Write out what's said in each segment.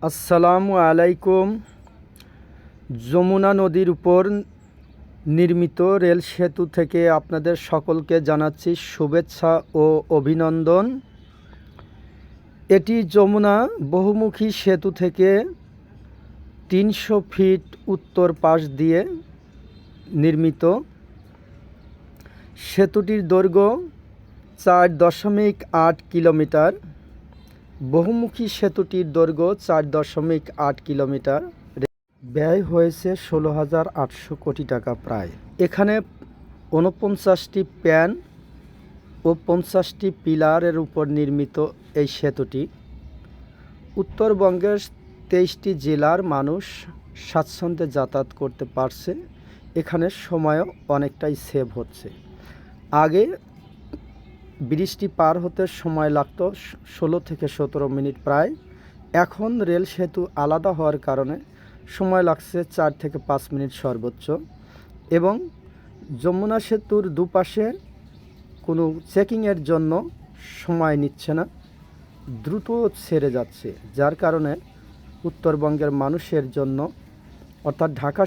আসসালামু আলাইকুম। যমুনা নদীর উপর নির্মিত রেল সেতু থেকে আপনাদের সকলকে জানাচ্ছি শুভেচ্ছা ও অভিনন্দন। এটি যমুনা বহুমুখী সেতু থেকে ৩০০ ফিট উত্তর পাশ দিয়ে নির্মিত। সেতুটির দৈর্ঘ্য ৪.৮ কিলোমিটার। বহুমুখী সেতুটির দৈর্ঘ্য ৪.৮ কিলোমিটার। ব্যয় হয়েছে ১৬,৮০০ কোটি টাকা প্রায়। এখানে ৪৯টি প্যান ও ৫০টি পিলারের উপর নির্মিত এই সেতুটি। উত্তরবঙ্গের ২৩টি জেলার মানুষ স্বাচ্ছন্দ্যে যাতায়াত করতে পারছে। এখানে সময়ও অনেকটাই সেভ হচ্ছে। আগে ব্রিজটি পার হতে সময় লাগত ১৬ থেকে ১৭ মিনিট প্রায়। এখন রেল সেতু আলাদা হওয়ার কারণে সময় লাগছে ৪ থেকে ৫ মিনিট সর্বোচ্চ। এবং যমুনা সেতুর দুপাশে কোনো চেকিংয়ের জন্য সময় নিচ্ছে না, দ্রুত ছেড়ে যাচ্ছে, যার কারণে উত্তরবঙ্গের মানুষের জন্য অর্থাৎ ঢাকা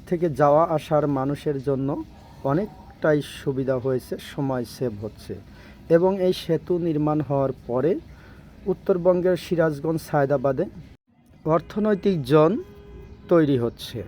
থেকে যাওয়া আসার মানুষের জন্য অনেকটাই সুবিধা হয়েছে, সময় সেভ হচ্ছে। এবং এই সেতু নির্মাণ হওয়ার পরে উত্তরবঙ্গের সিরাজগঞ্জ সায়দাবাদে অর্থনৈতিক জোন তৈরি হচ্ছে।